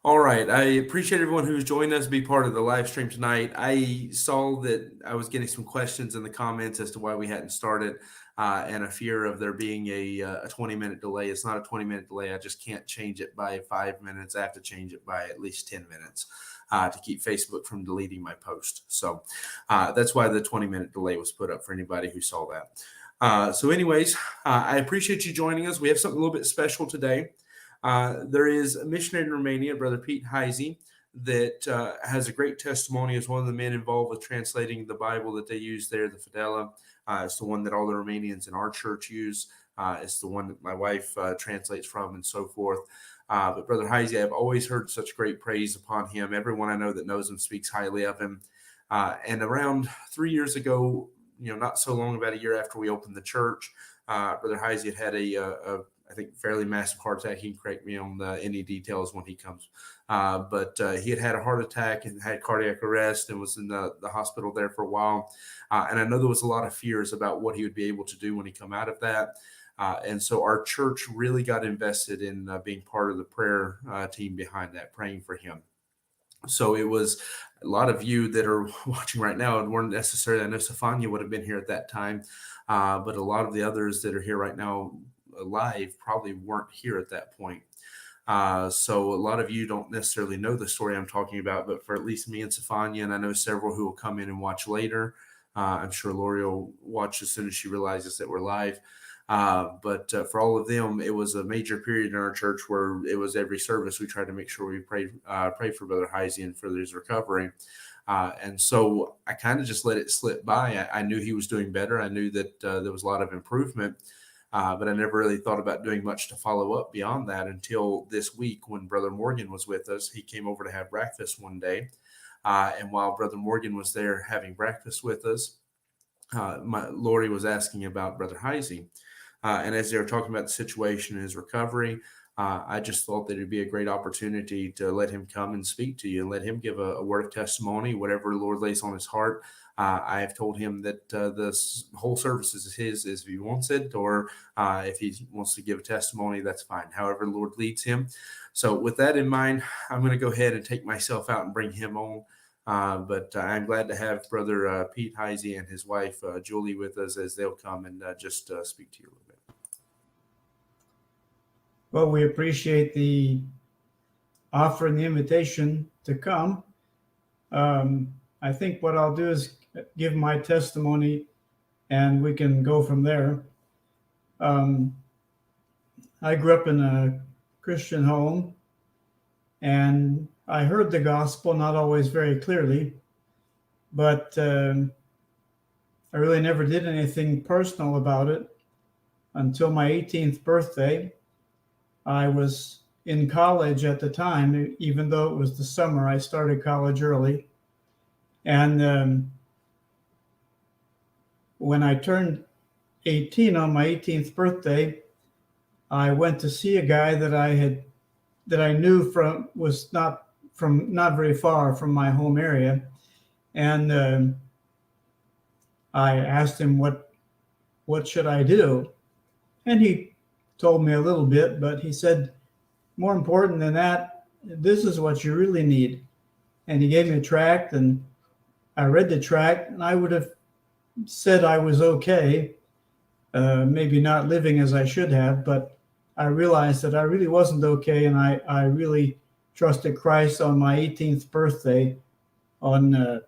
All right. I appreciate everyone who's joined us be part of the live stream tonight. I saw that I was getting some questions in the comments as to why we hadn't started and a fear of there being a 20-minute delay. It's not a 20-minute delay. I just can't change it by 5 minutes. I have to change it by at least 10 minutes to keep Facebook from deleting my post. So that's why the 20-minute delay was put up for anybody who saw that. Anyways, I appreciate you joining us. We have something a little bit special today. There is a missionary in Romania, Brother Pete Heisey, that has a great testimony as one of the men involved with translating the Bible that they use there, the Fidela. It's the one that all the Romanians in our church use. It's the one that my wife translates from and so forth. But Brother Heisey, I've always heard such great praise upon him. Everyone I know that knows him speaks highly of him. And around 3 years ago, not so long, about a year after we opened the church, Brother Heisey had I think, fairly massive heart attack. He can correct me on any details when he comes. But he had a heart attack and had cardiac arrest and was in the hospital there for a while. And I know there was a lot of fears about what he would be able to do when he come out of that. And so our church really got invested in being part of the prayer team behind that, praying for him. So it was a lot of you that are watching right now and weren't necessarily, I know Stefania would have been here at that time, but a lot of the others that are here right now live probably weren't here at that point. So a lot of you don't necessarily know the story I'm talking about, but for at least me and Stefania, and I know several who will come in and watch later. I'm sure Lori will watch as soon as she realizes that we're live. But for all of them, it was a major period in our church where it was every service we tried to make sure we pray for Brother Heisey and for his recovery. And so I kind of just let it slip by. I knew he was doing better. I knew that there was a lot of improvement. But I never really thought about doing much to follow up beyond that until this week when Brother Morgan was with us. He came over to have breakfast one day. And while Brother Morgan was there having breakfast with us, Lori was asking about Brother Heisey. And as they were talking about the situation and his recovery, I just thought that it'd be a great opportunity to let him come and speak to you and let him give a word of testimony, whatever the Lord lays on his heart. I have told him that this whole service is his if he wants it, or if he wants to give a testimony, that's fine. However the Lord leads him. So with that in mind, I'm going to go ahead and take myself out and bring him on. But I'm glad to have Brother Pete Heisey and his wife, Julie, with us as they'll come and just speak to you a little bit. Well, we appreciate the offer and the invitation to come. I think what I'll do is give my testimony and we can go from there. I grew up in a Christian home and I heard the gospel, not always very clearly, but I really never did anything personal about it until my 18th birthday. I was in college at the time, even though it was the summer. I started college early. And when I turned 18 on my 18th birthday, I went to see a guy that I knew was not very far from my home area. And I asked him what should I do? And he told me a little bit, but he said, more important than that, this is what you really need. And he gave me a tract, and I read the tract, and I would have said I was okay, maybe not living as I should have, but I realized that I really wasn't okay, and I really trusted Christ on my 18th birthday on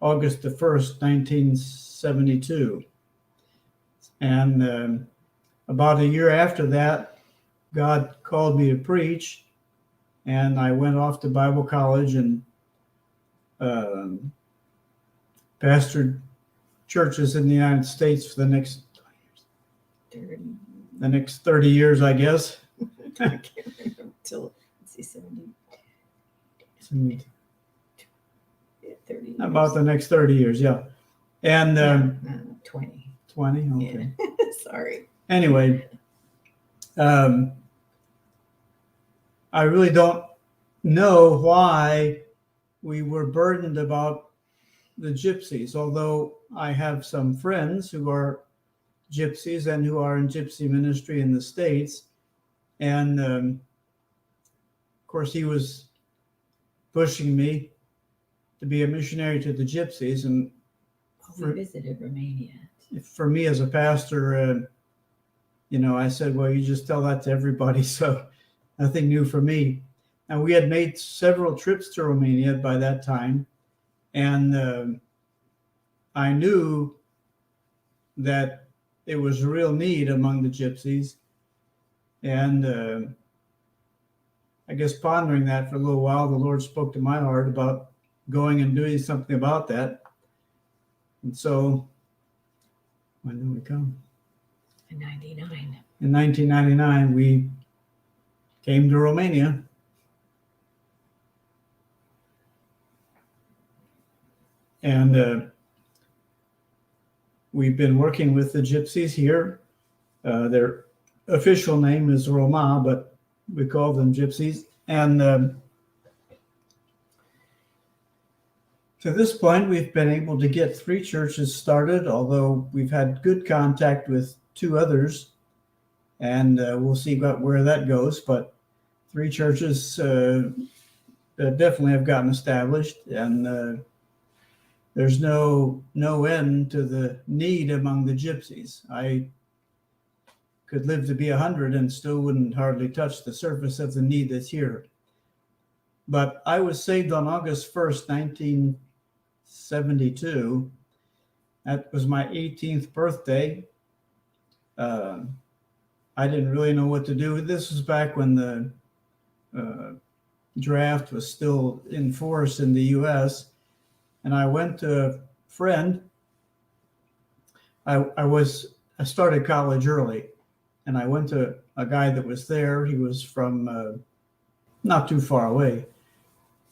August the 1st, 1972. And about a year after that, God called me to preach, and I went off to Bible college and pastored churches in the United States for the next 30 years, I guess. I can't remember till 70. 30 years. About the next 30 years, yeah. And 20. 20, okay. Yeah. Sorry. Anyway, I really don't know why we were burdened about the gypsies, although I have some friends who are gypsies and who are in gypsy ministry in the States. And course, he was pushing me to be a missionary to the gypsies. And We visited Romania. for me as a pastor, I said, well, you just tell that to everybody. So nothing new for me. And we had made several trips to Romania by that time. And I knew that there was a real need among the gypsies. And I guess pondering that for a little while, the Lord spoke to my heart about going and doing something about that. And so, when did we come? In 99. In 1999, we came to Romania. And we've been working with the gypsies here. Their official name is Roma, but we call them gypsies. And to this point, we've been able to get 3 churches started, although we've had good contact with 2 others. And we'll see where that goes. But 3 churches definitely have gotten established. And there's no end to the need among the gypsies. I could live to be 100 and still wouldn't hardly touch the surface of the need that's here. But I was saved on August 1st, 1972. That was my 18th birthday. I didn't really know what to do. This was back when the draft was still in force in the U.S., and I went to a friend. I started college early, and I went to a guy that was there. He was from not too far away.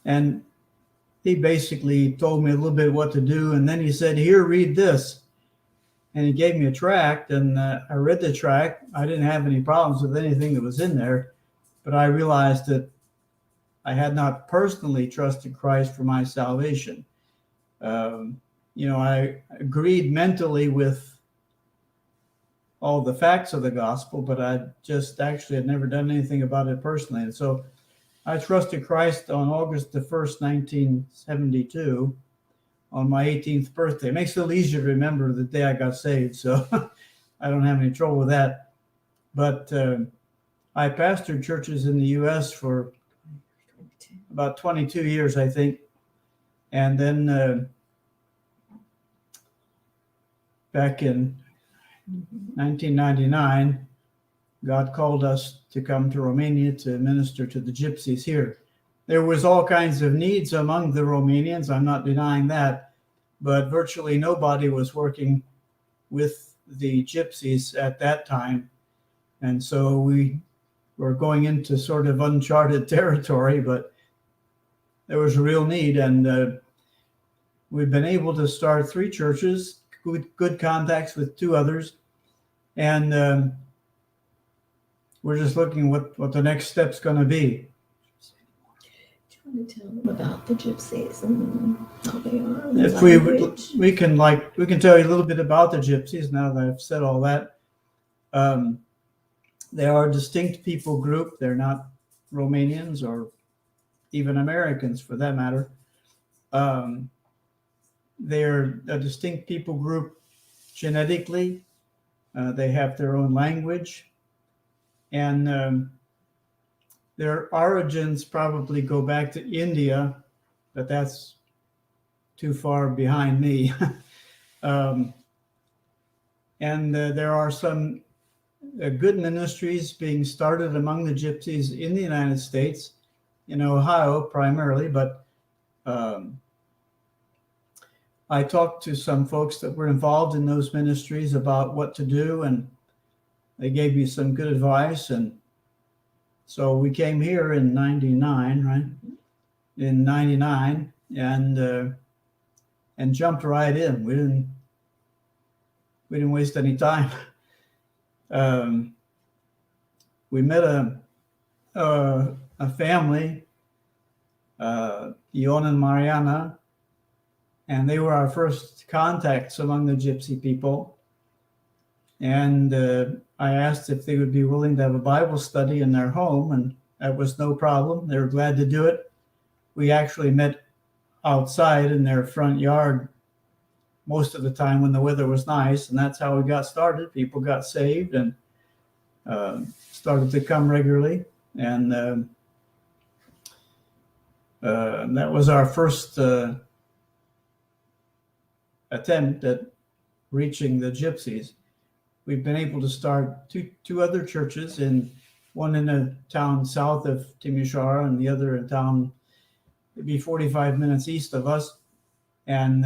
And he basically told me a little bit what to do. And then he said, here, read this. And he gave me a tract, and I read the tract. I didn't have any problems with anything that was in there, but I realized that I had not personally trusted Christ for my salvation. I agreed mentally with all the facts of the gospel, but I just actually had never done anything about it personally. And so I trusted Christ on August the 1st, 1972, on my 18th birthday. It makes it a little easier to remember the day I got saved, so I don't have any trouble with that. But I pastored churches in the U.S. for about 22 years, I think. And then back in 1999, God called us to come to Romania to minister to the gypsies here. There was all kinds of needs among the Romanians. I'm not denying that, but virtually nobody was working with the gypsies at that time. And so we were going into sort of uncharted territory, but there was a real need. And we've been able to start 3 churches, good contacts with 2 others. And we're just looking what the next step's going to be. Do you want to tell them about the gypsies and how they are? If we can tell you a little bit about the gypsies now that I've said all that. They are a distinct people group. They're not Romanians or even Americans for that matter. They're a distinct people group genetically. They have their own language, and their origins probably go back to India, but that's too far behind me. And there are some good ministries being started among the gypsies in the United States, in Ohio primarily, but I talked to some folks that were involved in those ministries about what to do, and they gave me some good advice. And so we came here in 99, right? In 99, and jumped right in. We didn't waste any time. We met a family, Ion and Mariana, and they were our first contacts among the gypsy people. And I asked if they would be willing to have a Bible study in their home, and That was no problem. They were glad to do it. We actually met outside in their front yard most of the time when the weather was nice, and that's how we got started. People got saved and started to come regularly, and that was our first attempt at reaching the gypsies. We've been able to start two other churches, one in a town south of Timișoara and the other in town maybe 45 minutes east of us, and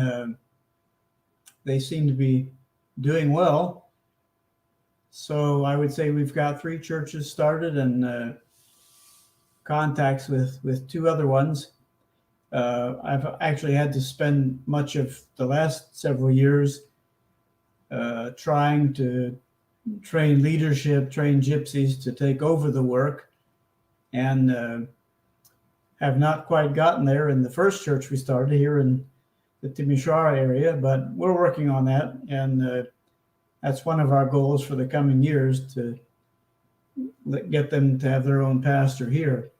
they seem to be doing well. So I would say we've got 3 churches started and contacts with 2 other ones. I've actually had to spend much of the last several years trying to train leadership, train gypsies to take over the work, and have not quite gotten there in the first church we started here in the Timișoara area, but we're working on that, and that's one of our goals for the coming years, to get them to have their own pastor here.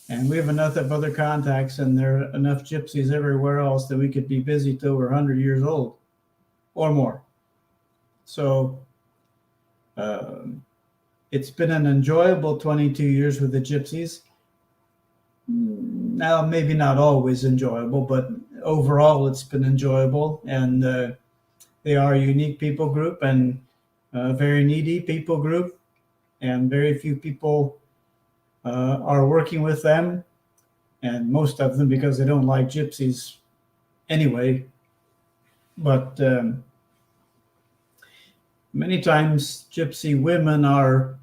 And we have enough of other contacts, and there are enough gypsies everywhere else that we could be busy till we're 100 years old or more. So it's been an enjoyable 22 years with the gypsies. Now, maybe not always enjoyable, but overall it's been enjoyable, and they are a unique people group and a very needy people group, and very few people are working with them, and most of them because they don't like gypsies anyway. But many times gypsy women are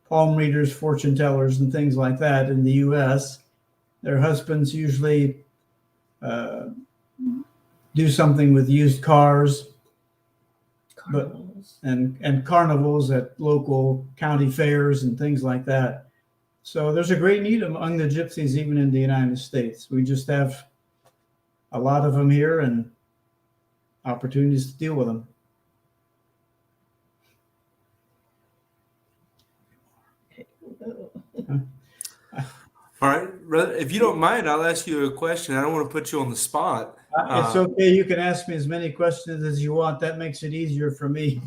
palm readers, fortune tellers, and things like that in the U.S. Their husbands usually do something with used cars, Carnivals. and carnivals at local county fairs and things like that. So there's a great need among the gypsies, even in the United States. We just have a lot of them here and opportunities to deal with them. All right, brother, if you don't mind, I'll ask you a question. I don't want to put you on the spot. It's okay. You can ask me as many questions as you want. That makes it easier for me.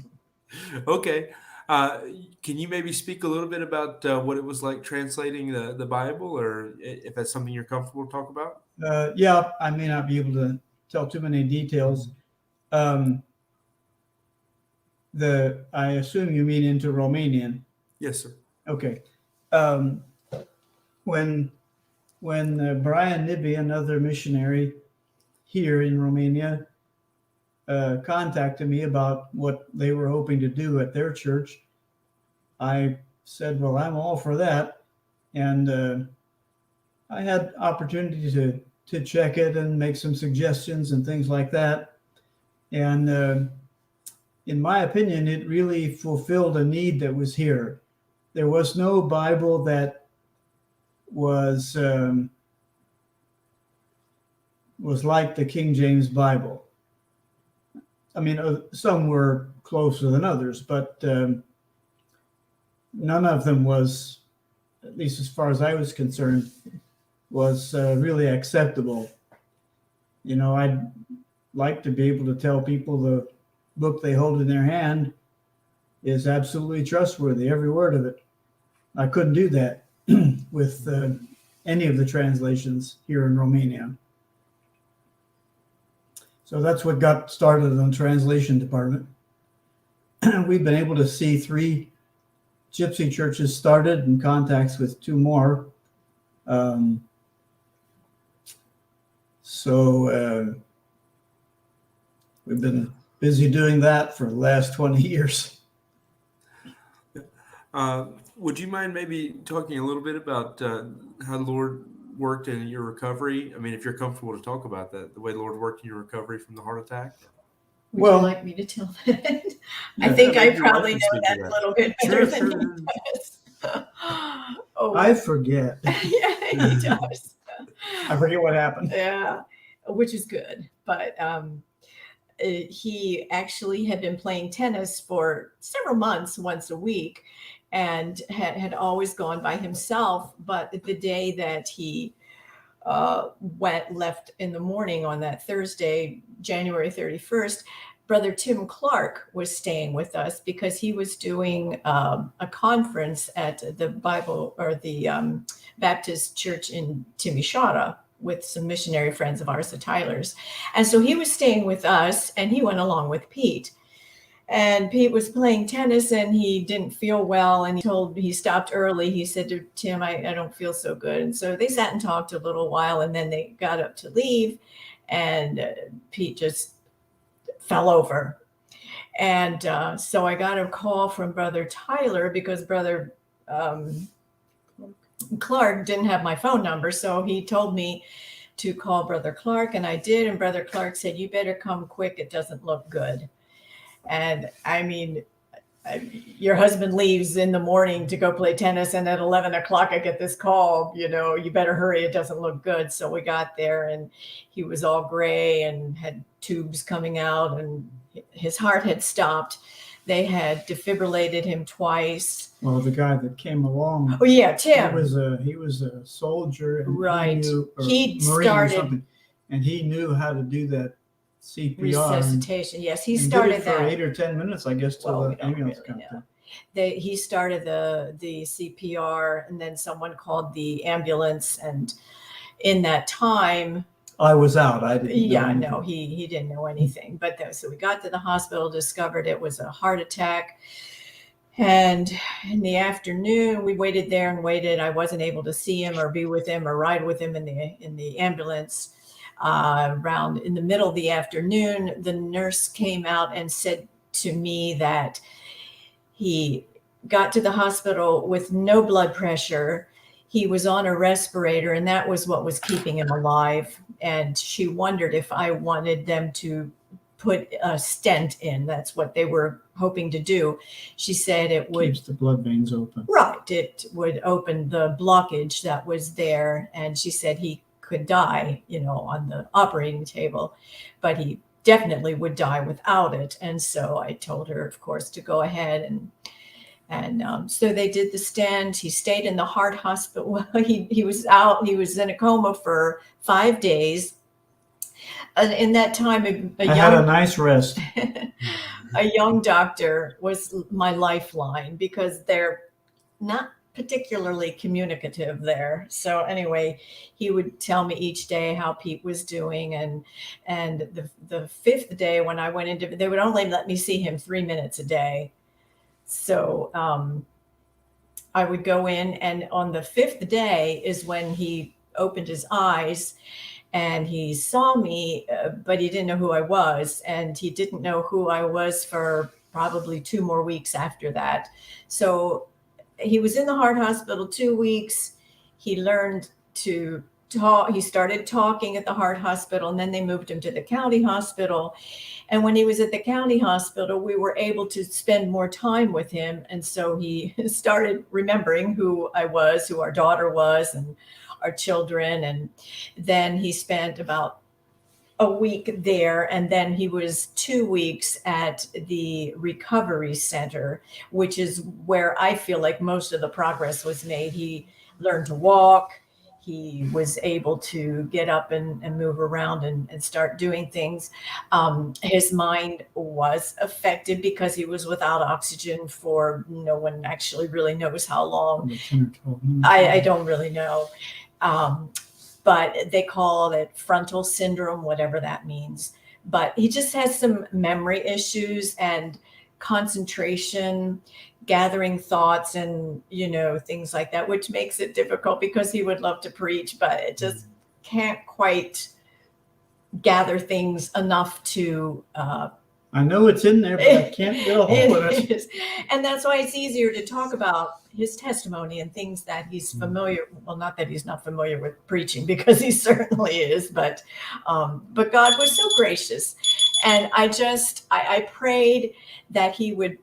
Okay. Can you maybe speak a little bit about what it was like translating the Bible, or if that's something you're comfortable to talk about? Yeah, I may not be able to tell too many details. I assume you mean into Romanian. Yes, sir. Okay. When Brian Nibby, another missionary here in Romania, contacted me about what they were hoping to do at their church, I said, well, I'm all for that. And I had opportunity to check it and make some suggestions and things like that. And in my opinion, it really fulfilled a need that was here. There was no Bible that was like the King James Bible. I mean, some were closer than others, but none of them was, at least as far as I was concerned, was really acceptable. You know, I'd like to be able to tell people the book they hold in their hand is absolutely trustworthy, every word of it. I couldn't do that with any of the translations here in Romania. So that's what got started on the translation department. We've been able to see 3 gypsy churches started and contacts with 2 more. So we've been busy doing that for the last 20 years. Would you mind maybe talking a little bit about how the Lord worked in your recovery? I mean, if you're comfortable to talk about that, the way the Lord worked in your recovery from the heart attack. Would you like me to tell that? I think I probably know that a little bit better than he does. Oh, I forget. yeah, he does. I forget what happened. Yeah, which is good. But he actually had been playing tennis for several months, once a week, and had always gone by himself. But the day that he left in the morning on that Thursday, January 31st, Brother Tim Clark was staying with us because he was doing a conference at the Bible or the Baptist Church in Timisoara with some missionary friends of ours, the Tylers. And so he was staying with us, and he went along with Pete. And Pete was playing tennis and he didn't feel well. And he stopped early. He said to Tim, I don't feel so good. And so they sat and talked a little while, and then they got up to leave, and Pete just fell over. And so I got a call from Brother Tyler because Brother Clark didn't have my phone number. So he told me to call Brother Clark, and I did. And Brother Clark said, you better come quick. It doesn't look good. And I mean, your husband leaves in the morning to go play tennis, and at 11 o'clock I get this call, you better hurry. It doesn't look good. So we got there, and he was all gray and had tubes coming out, and his heart had stopped. They had defibrillated him twice. Well, the guy that came along. Oh yeah, Tim. He was a soldier, and right. He started, and he knew how to do that CPR resuscitation. Yes, he started did it for 8 or 10 minutes, I guess, till the ambulance comes in. He started the CPR, and then someone called the ambulance. And in that time, I was out. I didn't. Yeah, no, he didn't know anything. But so we got to the hospital, discovered it was a heart attack. And in the afternoon, we waited there and waited. I wasn't able to see him or be with him or ride with him in the ambulance. Around in the middle of the afternoon, the nurse came out and said to me that he got to the hospital with no blood pressure. He was on a respirator, and that was what was keeping him alive. And she wondered if I wanted them to put a stent in. That's what they were hoping to do. She said it would keeps the blood veins open. Right. It would open the blockage that was there. And she said he could die, on the operating table, but he definitely would die without it. And so I told her, of course, to go ahead. And so they did the stent. He stayed in the heart hospital. He was out. He was in a coma for 5 days. And in that time, I had a nice rest. A young doctor was my lifeline because they're not particularly communicative there. So anyway, he would tell me each day how Pete was doing. And the fifth day when I went into, they would only let me see him 3 minutes a day. So I would go in, and on the fifth day is when he opened his eyes and he saw me, but he didn't know who I was. And he didn't know who I was for probably 2 more weeks after that. So he was in the heart hospital 2 weeks. He learned to talk. He started talking at the heart hospital, and then they moved him to the county hospital. And when he was at the county hospital, we were able to spend more time with him. And so he started remembering who I was, who our daughter was, and our children. And then he spent about a week there, and then he was 2 weeks at the recovery center, which is where I feel like most of the progress was made. He learned to walk. He was able to get up and move around and start doing things. His mind was affected because he was without oxygen for no one actually really knows how long. 10 or 12 minutes. I don't really know. But they call it frontal syndrome, whatever that means. But he just has some memory issues and concentration, gathering thoughts, and, things like that, which makes it difficult because he would love to preach, but it just can't quite gather things enough to I know it's in there, but I can't get a hold of it. And that's why it's easier to talk about his testimony and things that he's familiar. Well, not that he's not familiar with preaching, because he certainly is, but God was so gracious. And I prayed that he would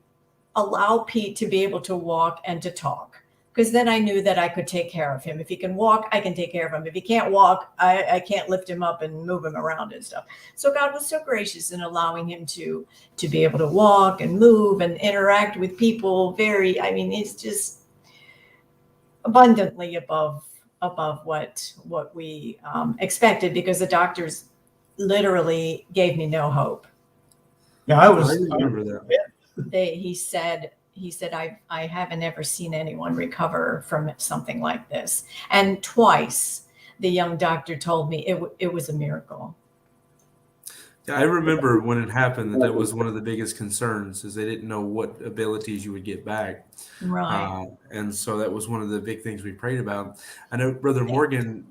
allow Pete to be able to walk and to talk. because then I knew that I could take care of him. If he can walk, I can take care of him. If he can't walk, I can't lift him up and move him around and stuff. So God was so gracious in allowing him to be able to walk and move and interact with people. It's just abundantly above what we expected, because the doctors literally gave me no hope. Yeah, I remember that. He said, I haven't ever seen anyone recover from something like this. And twice the young doctor told me it was a miracle. Yeah, I remember when it happened that was one of the biggest concerns, is they didn't know what abilities you would get back. Right. And so that was one of the big things we prayed about. I know Brother Morgan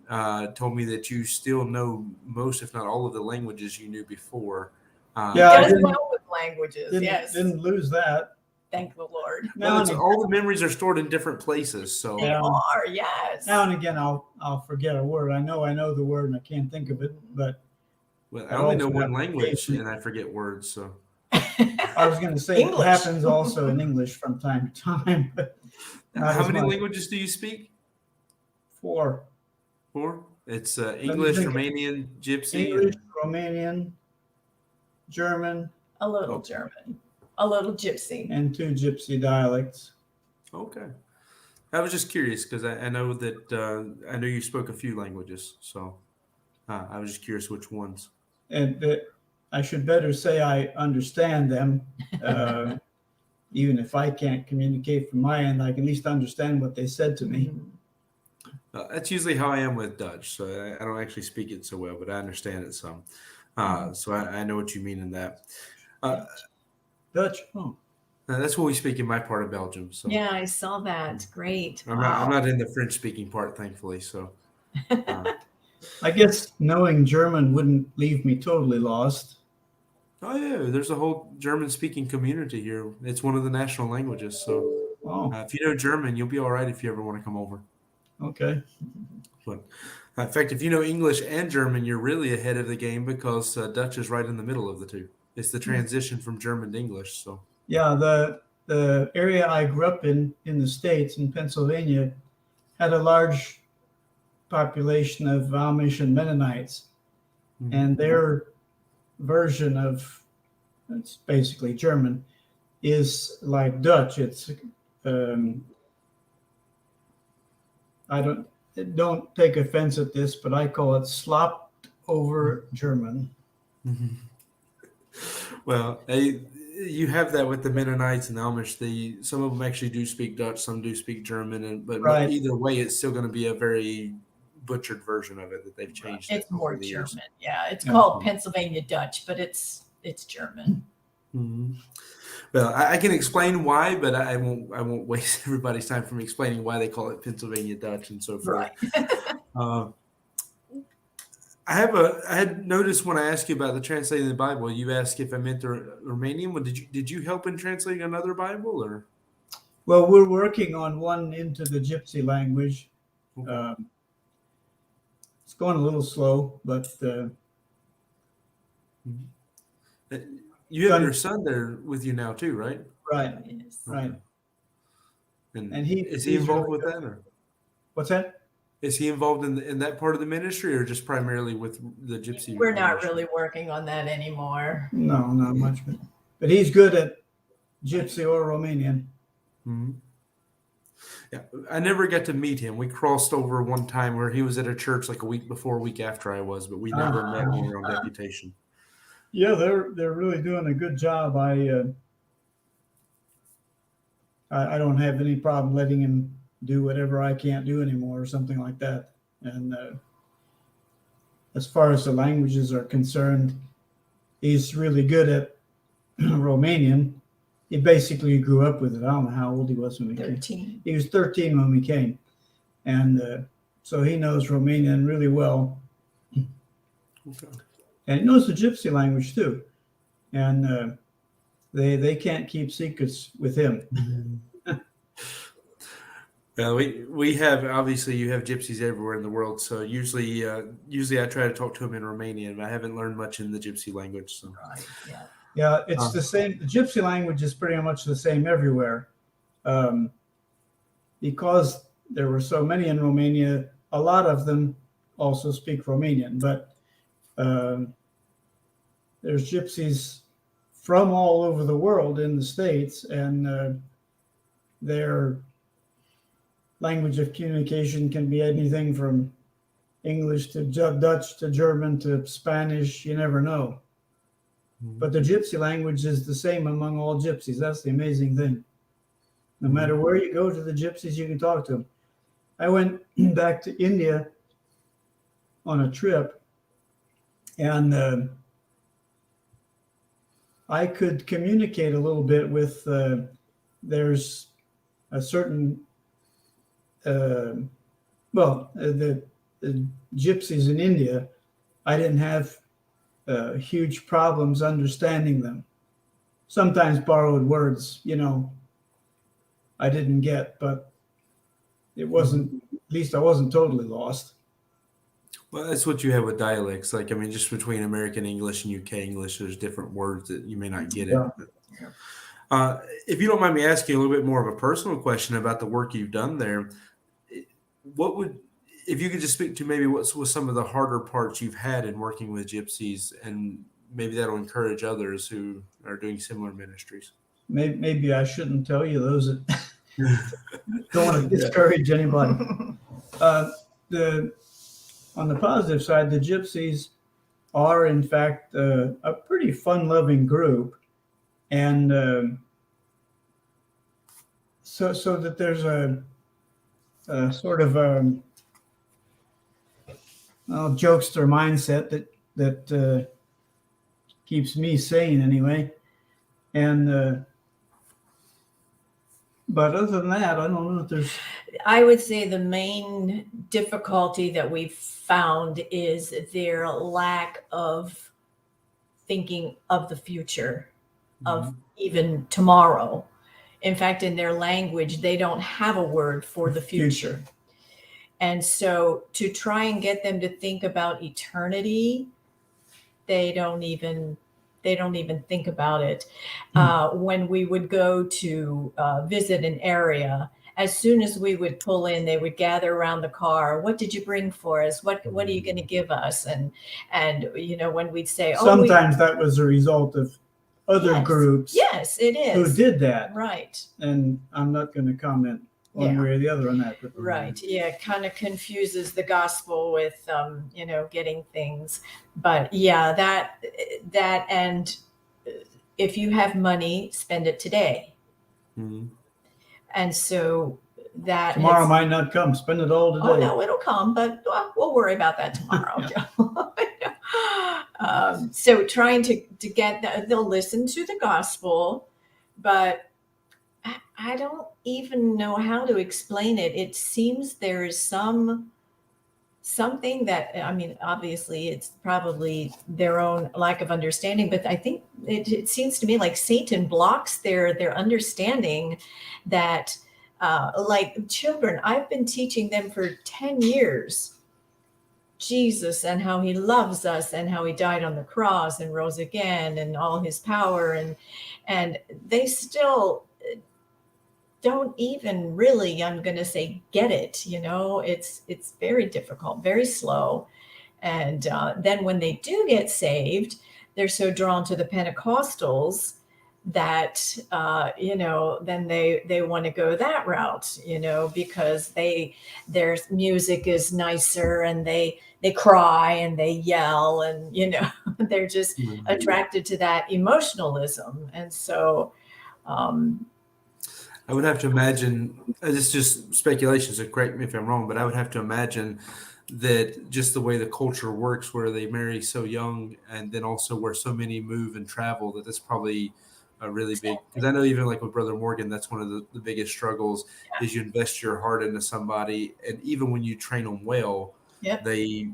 told me that you still know most, if not all, of the languages you knew before. Yeah, I Does well with languages. Yes. Didn't lose that. Thank the Lord. Well, all the memories are stored in different places. So They are, yes. Now and again, I'll forget a word. I know the word and I can't think of it, but well, I only know one language and I forget words. So I was going to say it happens also in English from time to time. But how many languages do you speak? 4. 4? It's English, Romanian, Gypsy. English, Romanian, German. A little German. A little Gypsy. And 2 Gypsy dialects. Okay. I was just curious because I know that I know you spoke a few languages. So I was just curious which ones. And I should better say I understand them. Even if I can't communicate from my end, I can at least understand what they said to me. That's usually how I am with Dutch. So I don't actually speak it so well, but I understand it some. So I know what you mean in that. Dutch? Oh. That's what we speak in my part of Belgium. So yeah, I saw that. Great. I'm not in the French-speaking part, thankfully. So I guess knowing German wouldn't leave me totally lost. Oh yeah, there's a whole German-speaking community here. It's one of the national languages. So if you know German, you'll be all right if you ever want to come over. Okay. But in fact, if you know English and German, you're really ahead of the game because Dutch is right in the middle of the two. It's the transition from German to English. So yeah, the area I grew up in the States, in Pennsylvania, had a large population of Amish and Mennonites, and their version of, it's basically German, is like Dutch. It's I don't take offense at this, but I call it slopped over German. Well, you have that with the Mennonites and the Amish. Some of them actually do speak Dutch, some do speak German, but either way, it's still going to be a very butchered version of it that they've changed. It's more German. Yeah, it's called Pennsylvania Dutch, but it's German. Mm-hmm. Well, I can explain why, but I won't waste everybody's time from explaining why they call it Pennsylvania Dutch and so forth. Right. I had noticed when I asked you about the translating the Bible, you asked if I meant the Romanian one. Did you help in translating another Bible, or? Well, we're working on one into the Gypsy language. Okay. It's going a little slow, but you have your son there with you now too, right? Right. Yes. Right. And is he involved with that, or what's that? Is he involved in that part of the ministry, or just primarily with the Gypsy? We're not really working on that anymore. No, not much. But he's good at Gypsy or Romanian. Mm-hmm. Yeah, I never got to meet him. We crossed over one time where he was at a church like a week before, a week after I was, but we never met when we were on deputation. Yeah, they're really doing a good job. I don't have any problem letting him do whatever I can't do anymore or something like that. And as far as the languages are concerned, he's really good at Romanian. He basically grew up with it. I don't know how old he was when we 13. came. He was 13 when we came. And so he knows Romanian really well. Okay. And he knows the Gypsy language too. And they can't keep secrets with him. Well, we have, obviously you have Gypsies everywhere in the world. So usually I try to talk to them in Romanian, but I haven't learned much in the Gypsy language. So. Right. Yeah. Yeah, it's the same. The Gypsy language is pretty much the same everywhere. because there were so many in Romania, a lot of them also speak Romanian, but there's gypsies from all over the world in the States, and their language of communication can be anything from English to Dutch to German to Spanish. You never know. But the gypsy language is the same among all gypsies. That's the amazing thing. No matter where you go to the gypsies, you can talk to them. I went back to India on a trip, and I could communicate a little bit with, there's a certain, the gypsies in India, I didn't have huge problems understanding them. Sometimes borrowed words, I didn't get, but it wasn't, at least I wasn't totally lost. Well, that's what you have with dialects. Like, I mean, just between American English and UK English, there's different words that you may not get it. Yeah. If you don't mind me asking a little bit more of a personal question about the work you've done there, if you could just speak to maybe what was some of the harder parts you've had in working with gypsies, and maybe that'll encourage others who are doing similar ministries. Maybe I shouldn't tell you those that don't want to discourage anybody. On the positive side, the gypsies are, in fact, a pretty fun-loving group, and so that there's a sort of jokester mindset that keeps me sane anyway, and but other than that, I don't know if there's. I would say the main difficulty that we've found is their lack of thinking of the future, of even tomorrow. In fact, in their language, they don't have a word for the future. And so to try and get them to think about eternity, they don't even think about it. When we would go to visit an area, as soon as we would pull in, they would gather around the car. What did you bring for us? What are you going to give us? And when we'd say, sometimes that was a result of other groups. Yes, it is. Who did that. Right. And I'm not going to comment one way or the other on that. But, right. Yeah. It kind of confuses the gospel with, getting things. But yeah, that, and if you have money, spend it today. Mm-hmm. And so that tomorrow might not come. Spend it all today. Oh no, it'll come, but we'll worry about that tomorrow. So trying to get that, they'll listen to the gospel, but I don't even know how to explain it. It seems there is something that, I mean, obviously it's probably their own lack of understanding, but I think it seems to me like Satan blocks their understanding that, like children, I've been teaching them for 10 years, Jesus and how he loves us and how he died on the cross and rose again and all his power. And they still don't even really, I'm going to say, get it. It's very difficult, very slow. And then when they do get saved, they're so drawn to the Pentecostals that, then they want to go that route, because their music is nicer and they cry and they yell and, they're just attracted to that emotionalism. And so, I would have to imagine, it's just speculation, so correct me if I'm wrong, but I would have to imagine that just the way the culture works, where they marry so young and then also where so many move and travel, that's probably a really big, because I know even like with Brother Morgan, that's one of the biggest struggles is you invest your heart into somebody. And even when you train them well, you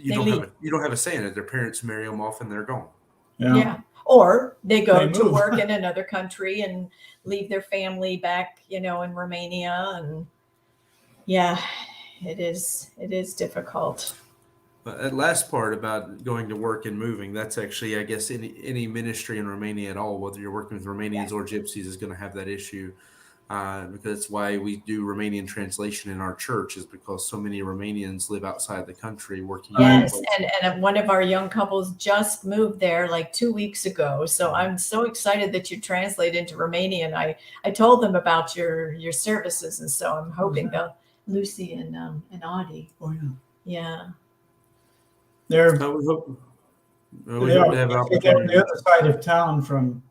don't have a say in it. Their parents marry them off and they're gone. Yeah. Or they go to work in another country and leave their family back, in Romania. And it is difficult. But that last part about going to work and moving, that's actually, I guess, any ministry in Romania at all, whether you're working with Romanians or Gypsies, is going to have that issue. because that's why we do Romanian translation in our church, is because so many Romanians live outside the country working. Yes, and one of our young couples just moved there like 2 weeks ago. So I'm so excited that you translate into Romanian. I told them about your services, and so I'm hoping they'll Lucy and Audie. Oh yeah. Yeah. They're We hope they to are have an they're on opportunity. the other side of town from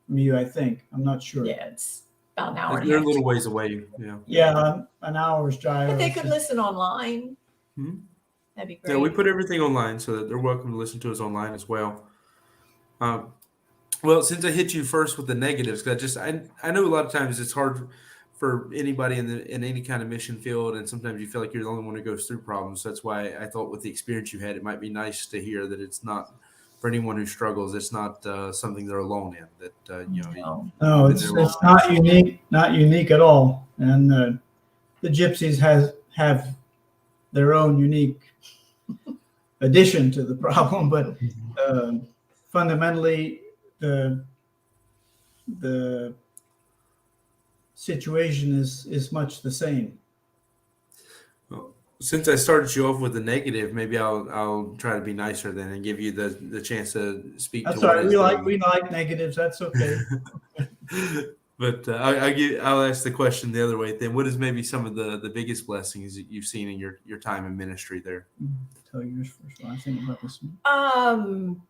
you, I think. I'm not sure. Yeah, it's about an hour and a They're a half. little ways away. Yeah. Yeah, an hour's drive. But they or could so. listen online. Mhm. That'd be great. Yeah, we put everything online so that they're welcome to listen to us online as well. Well, since I hit you first with the negatives, because I know a lot of times it's hard for anybody in any kind of mission field, and sometimes you feel like you're the only one who goes through problems. So that's why I thought with the experience you had, it might be nice to hear that it's not for anyone who struggles. It's not something they're alone in. That No. No, been it's there it's not unique, not unique at all. And the gypsies have their own unique addition to the problem, but fundamentally the situation is much the same. Since I started you off with the negative, maybe I'll try to be nicer then and give you the chance to speak. That's to all what right. is We like negatives. That's okay. But I'll ask the question the other way. Then, what is maybe some of the biggest blessings that you've seen in your time in ministry there? Tell yours first while I think about this one.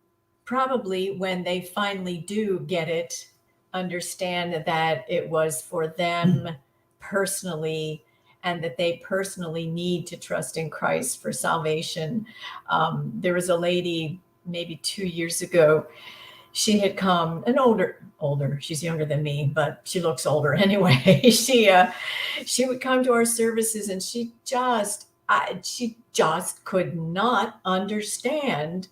Probably when they finally do get it, understand that it was for them personally, and that they personally need to trust in Christ for salvation. There was a lady maybe 2 years ago. She had come, an older. She's younger than me, but she looks older anyway. She would come to our services, and she just could not understand.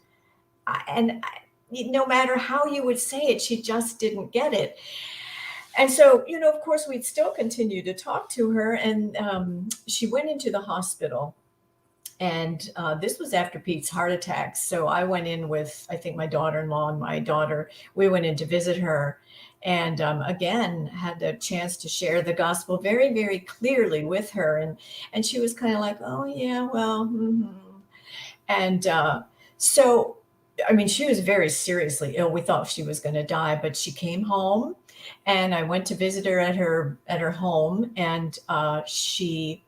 No matter how you would say it, she just didn't get it. And so, of course, we'd still continue to talk to her. And she went into the hospital. And this was after Pete's heart attack. So I went in with, I think, my daughter-in-law and my daughter. We went in to visit her. And again, had the chance to share the gospel very, very clearly with her. And she was kind of like, oh, yeah, well. Mm-hmm. And so, I mean, she was very seriously ill. We thought she was going to die, but she came home, and I went to visit her at her home, and she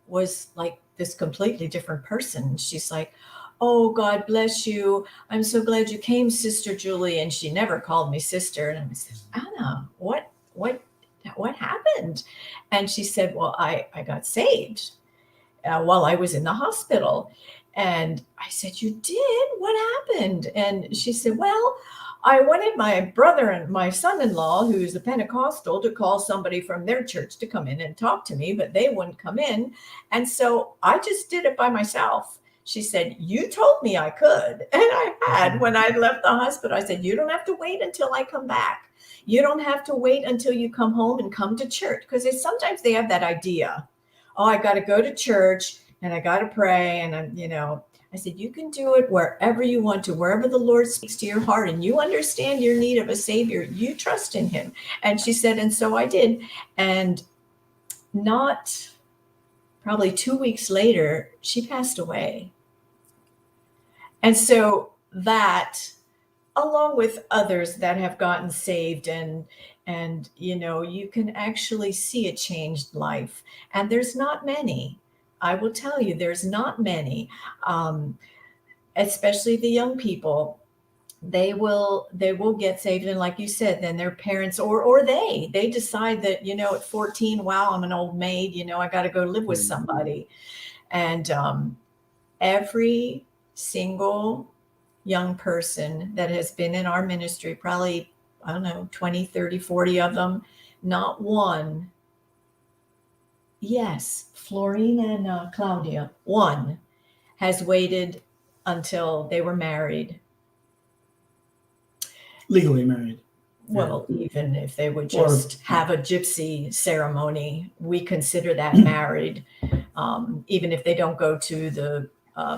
was like this completely different person. She's like, oh, God bless you. I'm so glad you came, Sister Julie. And she never called me sister. And I said, Anna, what happened? And she said, well, I got saved while I was in the hospital. And I said, you did? What happened? And she said, well, I wanted my brother and my son-in-law, who's a Pentecostal, to call somebody from their church to come in and talk to me, but they wouldn't come in. And so I just did it by myself. She said, you told me I could. And I had. When I left the hospital, I said, you don't have to wait until I come back. You don't have to wait until you come home and come to church. Because sometimes they have that idea. Oh, I got to go to church and I got to pray. And I said, you can do it wherever you want to, wherever the Lord speaks to your heart and you understand your need of a savior, you trust in him. And she said, and so I did. And not probably 2 weeks later, she passed away. And so that, along with others that have gotten saved, and you can actually see a changed life. And there's not many. I will tell you, there's not many, especially the young people. They will get saved, and like you said, then their parents or they decide that at 14, wow, I'm an old maid. I got to go live with somebody, and every single young person that has been in our ministry, probably, I don't know, 20, 30, 40 of them, not one. Yes, Florine and Claudia, one has waited until they were married. Legally married. Well, even if they would just have a gypsy ceremony, we consider that married. Even if they don't go to the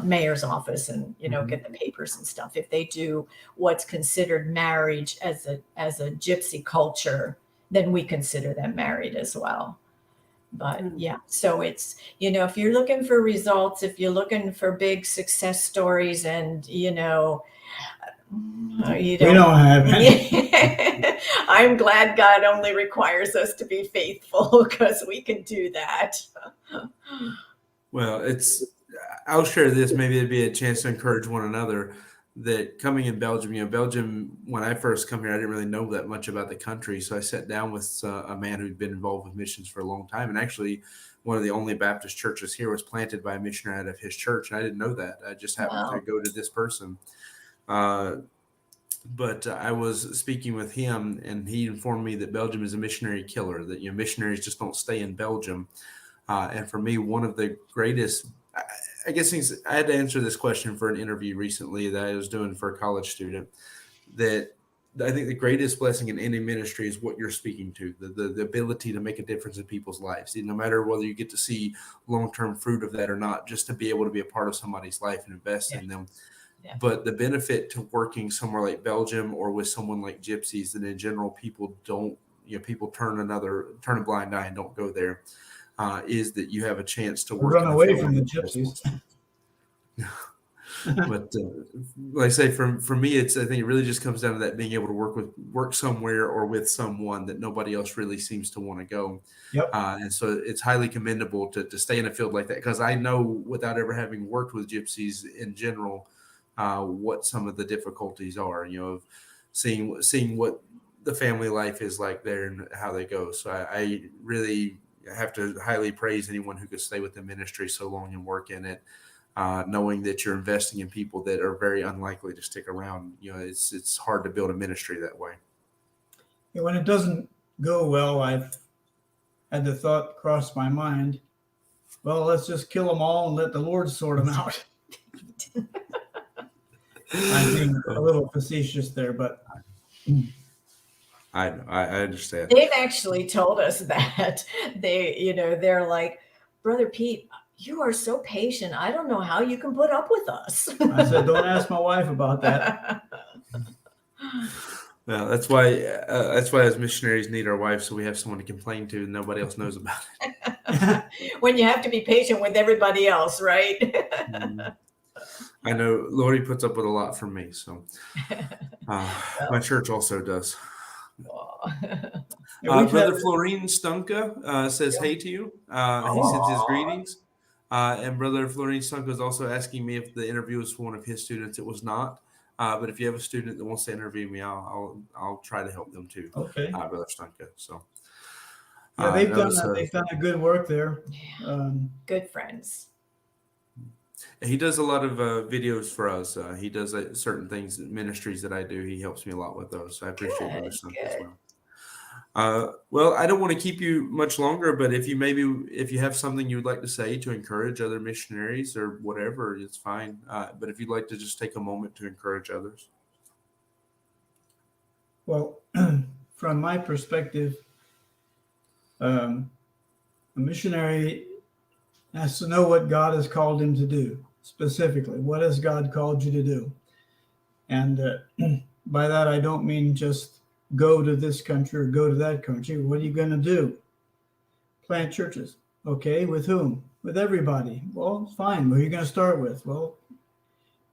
mayor's office and get the papers and stuff, if they do what's considered marriage as a gypsy culture, then we consider them married as well. But yeah, so it's, if you're looking for results, if you're looking for big success stories, and you We don't have it. I'm glad God only requires us to be faithful, because we can do that. Well, I'll share this. Maybe it'd be a chance to encourage one another that coming in Belgium, Belgium, when I first come here, I didn't really know that much about the country. So I sat down with a man who'd been involved with missions for a long time. And actually, one of the only Baptist churches here was planted by a missionary out of his church. And I didn't know that. I just happened to go to this person. But I was speaking with him, and he informed me that Belgium is a missionary killer, that missionaries just don't stay in Belgium. And for me, one of the greatest, I guess I had to answer this question for an interview recently that I was doing for a college student, that I think the greatest blessing in any ministry is what you're speaking to, the ability to make a difference in people's lives, no matter whether you get to see long-term fruit of that or not, just to be able to be a part of somebody's life and invest in them. Yeah. But the benefit to working somewhere like Belgium or with someone like Gypsies, that in general people don't, people turn a blind eye and don't go there. Is that you have a chance to run away from the Gypsies. But like I say, for me, I think it really just comes down to that being able to work somewhere or with someone that nobody else really seems to want to go. Yep. And so it's highly commendable to stay in a field like that, because I know, without ever having worked with Gypsies in general, what some of the difficulties are, of seeing what the family life is like there and how they go. So I really have to highly praise anyone who could stay with the ministry so long and work in it, knowing that you're investing in people that are very unlikely to stick around. It's hard to build a ministry that way. When it doesn't go well, I've had the thought cross my mind, well, let's just kill them all and let the Lord sort them out. I'm being a little facetious there, but I understand. They've actually told us that they're like, Brother Pete, you are so patient. I don't know how you can put up with us. I said, don't ask my wife about that. Well, that's why as missionaries need our wives, so we have someone to complain to and nobody else knows about it. When you have to be patient with everybody else, right? I know Lori puts up with a lot from me, so my church also does. Brother Florine Stunka says hey to you. He sends his greetings. And Brother Florine Stunka is also asking me if the interview was for one of his students. It was not. But if you have a student that wants to interview me, I'll try to help them too. Okay. Brother Stunka. So yeah, they've done a good work there. Good friends. He does a lot of videos for us. He does certain things, ministries that I do. He helps me a lot with those. So I appreciate Brother Stunka as well. Well, I don't want to keep you much longer, but if you have something you would like to say to encourage other missionaries or whatever, it's fine. But if you'd like to just take a moment to encourage others. Well, from my perspective, a missionary has to know what God has called him to do. Specifically, what has God called you to do? And by that, I don't mean just go to this country or go to that country. What are you going to do? Plant churches. Okay, with whom? With everybody. Well, fine. Who are you going to start with? Well,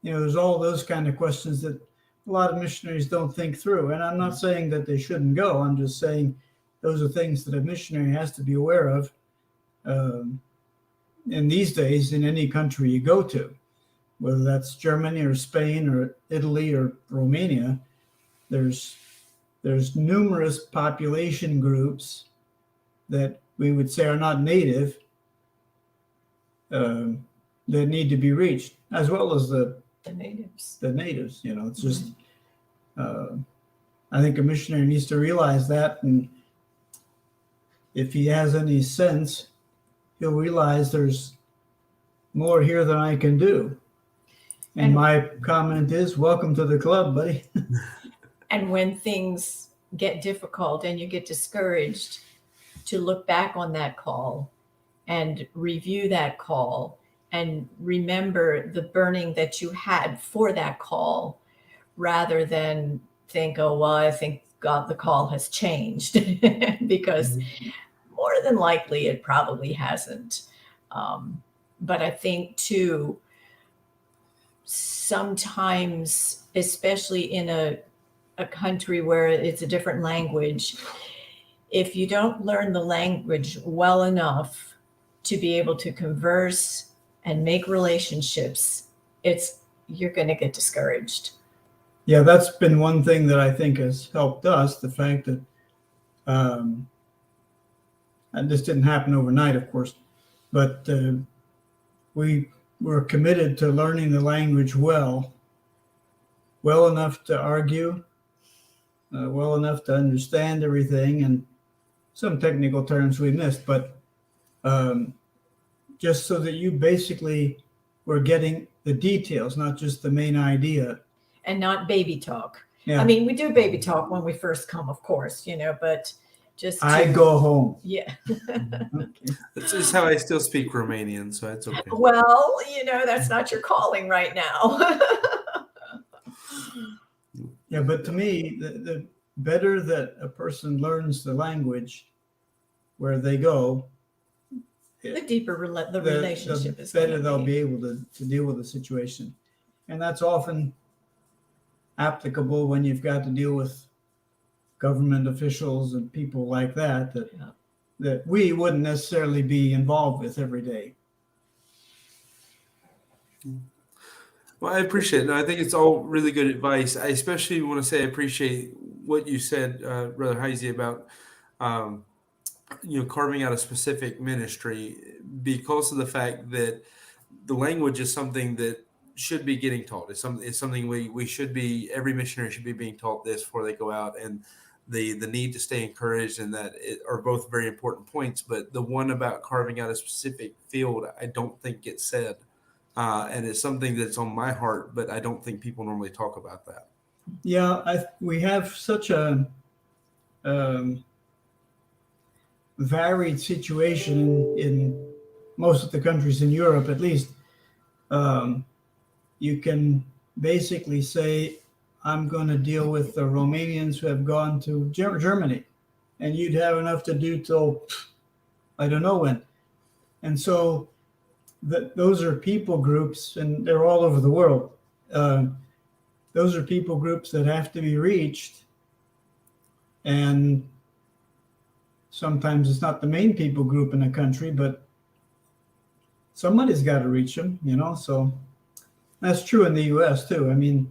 there's all those kind of questions that a lot of missionaries don't think through. And I'm not saying that they shouldn't go. I'm just saying those are things that a missionary has to be aware of. In these days, in any country you go to, whether that's Germany or Spain or Italy or Romania, there's numerous population groups that we would say are not native that need to be reached, as well as the natives. The natives, it's just. I think a missionary needs to realize that, and if he has any sense, he'll realize there's more here than I can do. And my comment is, welcome to the club, buddy. And when things get difficult and you get discouraged, to look back on that call and review that call and remember the burning that you had for that call, rather than think, oh, well, I think God, the call has changed because more than likely it probably hasn't. But I think too, sometimes, especially in a country where it's a different language, if you don't learn the language well enough to be able to converse and make relationships, you're going to get discouraged. Yeah, that's been one thing that I think has helped us. The fact that, and this didn't happen overnight, of course, but we were committed to learning the language well enough to argue, well enough to understand everything, and some technical terms we missed, but just so that you basically were getting the details, not just the main idea. And not baby talk. Yeah. I mean, we do baby talk when we first come, of course, but just I go home. Yeah. Okay. This is how I still speak Romanian, so it's okay. Well, that's not your calling right now. Yeah, but to me, the better that a person learns the language where they go, The deeper the relationship the is better gonna they'll be able to deal with the situation. And that's often applicable when you've got to deal with government officials and people like that that we wouldn't necessarily be involved with every day. Well, I appreciate it. No, I think it's all really good advice. I especially want to say I appreciate what you said, Brother Heisey, about carving out a specific ministry, because of the fact that the language is something that should be getting taught. It's something we should be, every missionary should be being taught this before they go out, and the need to stay encouraged, and that are both very important points. But the one about carving out a specific field, I don't think gets said. And it's something that's on my heart, but I don't think people normally talk about that. Yeah, we have such a varied situation in most of the countries in Europe, at least. You can basically say, I'm going to deal with the Romanians who have gone to Germany, and you'd have enough to do till I don't know when. And so those are people groups, and they're all over the world. Those are people groups that have to be reached, and sometimes it's not the main people group in a country, but somebody's got to reach them, so that's true in the U.S. too. I mean,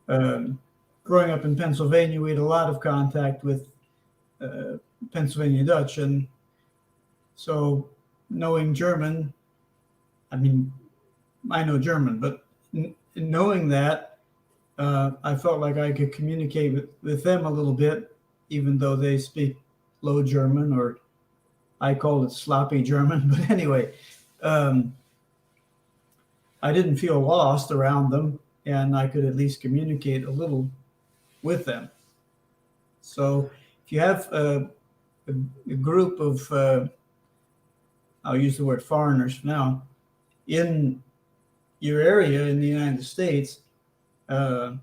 growing up in Pennsylvania, we had a lot of contact with Pennsylvania Dutch, and so knowing German, I mean, I know German, but knowing that, I felt like I could communicate with them a little bit, even though they speak Low German, or I called it sloppy German. But anyway, I didn't feel lost around them, and I could at least communicate a little with them. So if you have a group of, I'll use the word foreigners for now, in your area in the United States, no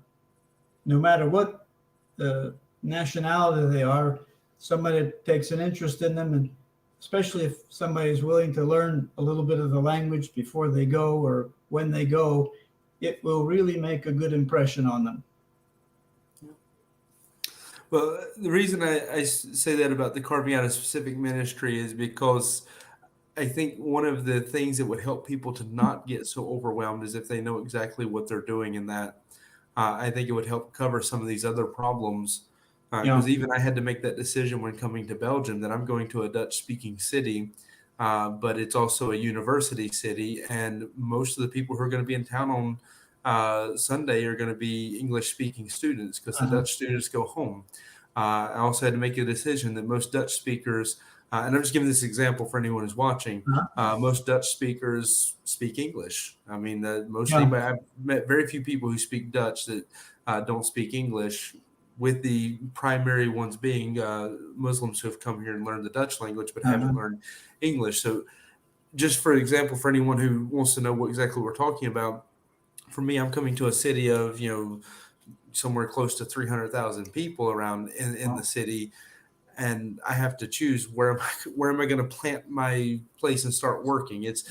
matter what nationality they are, somebody takes an interest in them, and especially if somebody is willing to learn a little bit of the language before they go or when they go, it will really make a good impression on them. Well, the reason I say that about the carving out a specific ministry is because I think one of the things that would help people to not get so overwhelmed is if they know exactly what they're doing in that. I think it would help cover some of these other problems. Because even I had to make that decision when coming to Belgium that I'm going to a Dutch-speaking city, but it's also a university city, and most of the people who are going to be in town on Sunday are going to be English-speaking students, because the Dutch students go home. I also had to make a decision that most Dutch speakers, and I'm just giving this example for anyone who's watching, most Dutch speakers speak English. I mean, I've met very few people who speak Dutch that don't speak English, with the primary ones being Muslims who have come here and learned the Dutch language but haven't learned English. So just for example, for anyone who wants to know what exactly we're talking about, for me, I'm coming to a city of, somewhere close to 300,000 people around in the city, and I have to choose where am I going to plant my place and start working. It's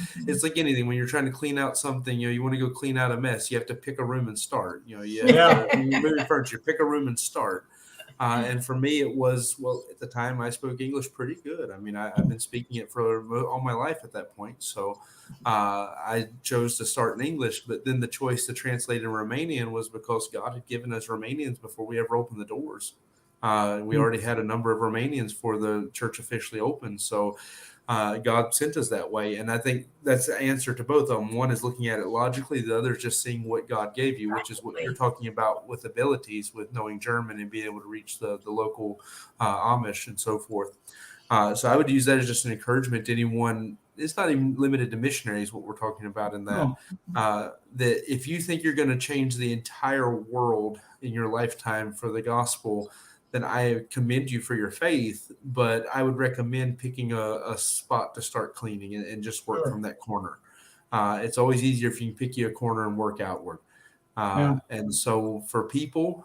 like anything when you're trying to clean out something. You want to go clean out a mess. You have to pick a room and start. You have Yeah. to, when you're moving furniture, pick a room and start. And for me, it was, well, at the time I spoke English pretty good. I mean, I've been speaking it for all my life at that point. So I chose to start in English, but then the choice to translate in Romanian was because God had given us Romanians before we ever opened the doors. We already had a number of Romanians for the church officially open. So God sent us that way. And I think that's the answer to both of them. One is looking at it logically. The other is just seeing what God gave you, which is what you're talking about with abilities, with knowing German and being able to reach the local Amish and so forth. So I would use that as just an encouragement to anyone. It's not even limited to missionaries, what we're talking about in that. That if you think you're going to change the entire world in your lifetime for the gospel, then I commend you for your faith, but I would recommend picking a spot to start cleaning and just work from that corner. It's always easier if you can pick you a corner and work outward. And so for people,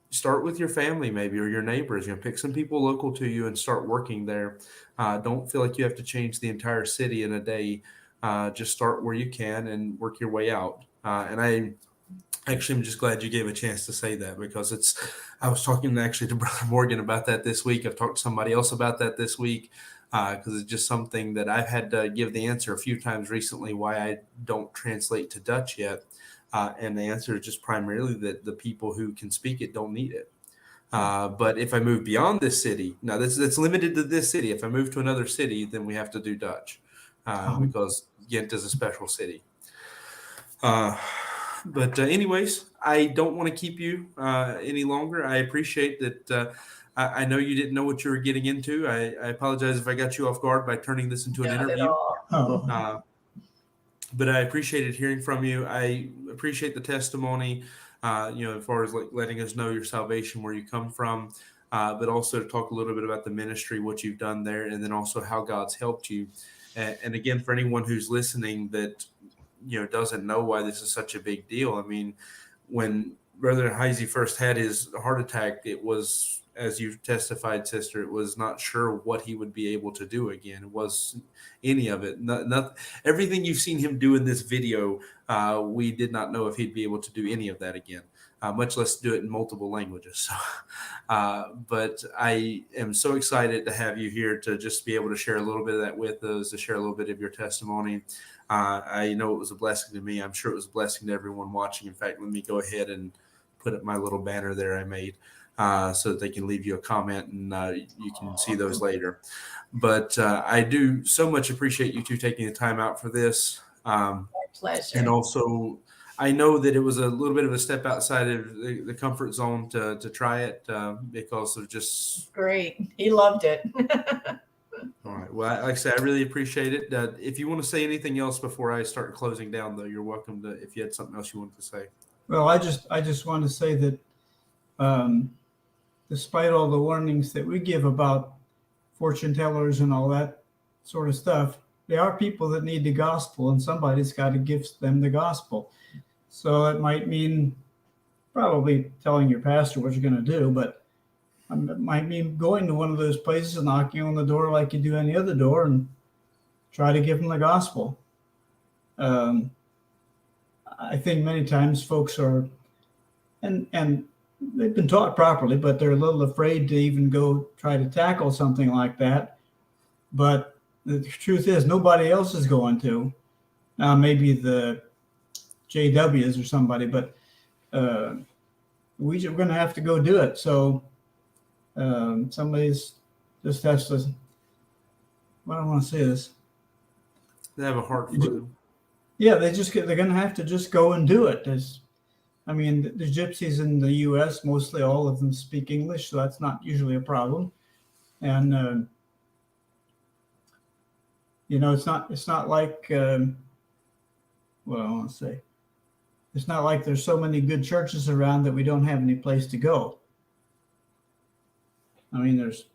start with your family maybe or your neighbors. Pick some people local to you and start working there. Don't feel like you have to change the entire city in a day. Just start where you can and work your way out. And I'm just glad you gave a chance to say that, because I was talking actually to Brother Morgan about that this week. I've talked to somebody else about that this week, because it's just something that I've had to give the answer a few times recently why I don't translate to Dutch yet. And the answer is just primarily that the people who can speak it don't need it. But if I move beyond this city, now that's limited to this city. If I move to another city, then we have to do Dutch, because Ghent is a special city. But anyways, I don't want to keep you any longer. I appreciate that. I know you didn't know what you were getting into. I apologize if I got you off guard by turning this into an interview. But I appreciated hearing from you. I appreciate the testimony, as far as like letting us know your salvation, where you come from, but also to talk a little bit about the ministry, what you've done there, and then also how God's helped you. And again, for anyone who's listening that doesn't know why this is such a big deal. I mean, when Brother Heisey first had his heart attack, it was, as you testified, sister, it was not sure what he would be able to do again. It was any of it. Not everything you've seen him do in this video. We did not know if he'd be able to do any of that again, much less do it in multiple languages. So, but I am so excited to have you here to just be able to share a little bit of that with us, to share a little bit of your testimony. I know it was a blessing to me. I'm sure it was a blessing to everyone watching. In fact, let me go ahead and put up my little banner there I made, so that they can leave you a comment, and you can see those later. But I do so much appreciate you two taking the time out for this. My pleasure. And also, I know that it was a little bit of a step outside of the comfort zone to try it, because of just... Great. He loved it. All right. Well, like I said, I really appreciate it. If you want to say anything else before I start closing down, though, you're welcome to, if you had something else you wanted to say. Well, I just want to say that despite all the warnings that we give about fortune tellers and all that sort of stuff, there are people that need the gospel, and somebody's got to give them the gospel. So it might mean probably telling your pastor what you're going to do, but it might mean going to one of those places and knocking on the door like you do any other door and try to give them the gospel. I think many times folks are, and they've been taught properly, but they're a little afraid to even go try to tackle something like that. But the truth is, nobody else is going to. Now, maybe the JWs or somebody, but we're going to have to go do it. So somebody's just has to, well, I don't want to say this. They have a heart for them. Yeah, they're going to have to just go and do it. The gypsies in the U.S., mostly all of them speak English, so that's not usually a problem. And it's not like what I want to say. It's not like there's so many good churches around that we don't have any place to go. I mean, there's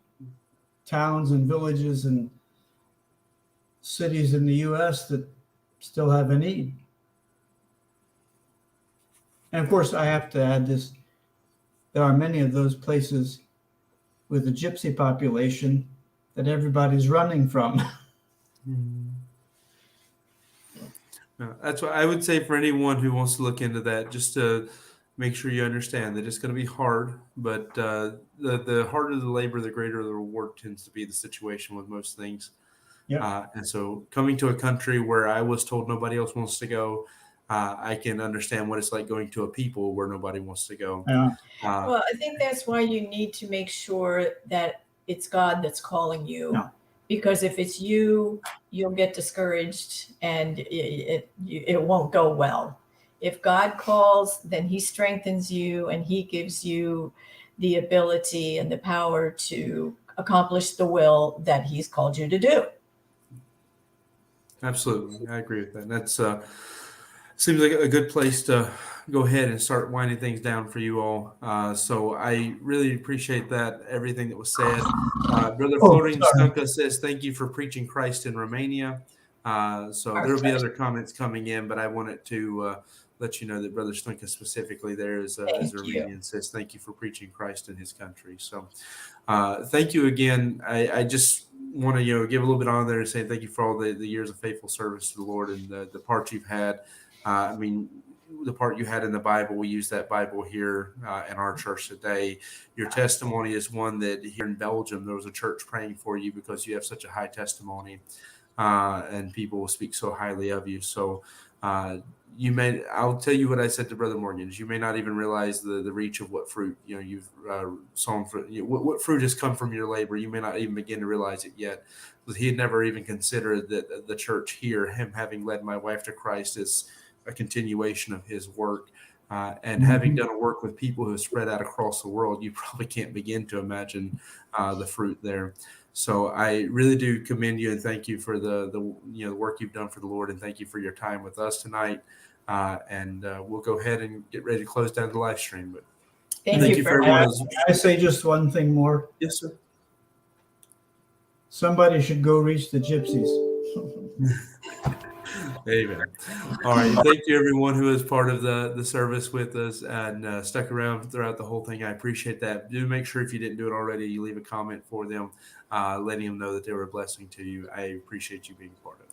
towns and villages and cities in the U.S. that still have a need. And of course, I have to add this. there are many of those places with a gypsy population that everybody's running from. That's what I would say for anyone who wants to look into that, just to make sure you understand that it's going to be hard, but the harder the labor, the greater the reward tends to be the situation with most things. Yeah. And so coming to a country where I was told nobody else wants to go, I can understand what it's like going to a people where nobody wants to go. Yeah. Well, I think that's why you need to make sure that it's God that's calling you. Yeah. Because if it's you, you'll get discouraged and it won't go well. If God calls, then he strengthens you and he gives you the ability and the power to accomplish the will that he's called you to do. Absolutely. I agree with that. That's seems like a good place to go ahead and start winding things down for you all. So I really appreciate that, everything that was said. Brother Floating Stunka says, thank you for preaching Christ in Romania. So there will be other comments coming in, but I wanted to let you know that Brother Stunka specifically there is a Romanian says, thank you for preaching Christ in his country. So thank you again. I just want to give a little bit on there and say thank you for all the years of faithful service to the Lord and the part you've had. I mean, the part you had in the Bible, we use that Bible here in our church today. Your testimony is one that here in Belgium, there was a church praying for you because you have such a high testimony and people will speak so highly of you. So I'll tell you what I said to Brother Morgan, is you may not even realize the reach of what fruit, you've sown for, what fruit has come from your labor. You may not even begin to realize it yet. He had never even considered that the church here, him having led my wife to Christ, is a continuation of his work. And having done a work with people who have spread out across the world, you probably can't begin to imagine the fruit there. So I really do commend you and thank you for the work you've done for the Lord, and thank you for your time with us tonight. And we'll go ahead and get ready to close down the live stream. But thank you for everyone. I say just one thing more. Yes, sir. Somebody should go reach the gypsies. Amen. All right. Thank you, everyone who is part of the service with us and stuck around throughout the whole thing. I appreciate that. Do make sure if you didn't do it already, you leave a comment for them, letting them know that they were a blessing to you. I appreciate you being part of it.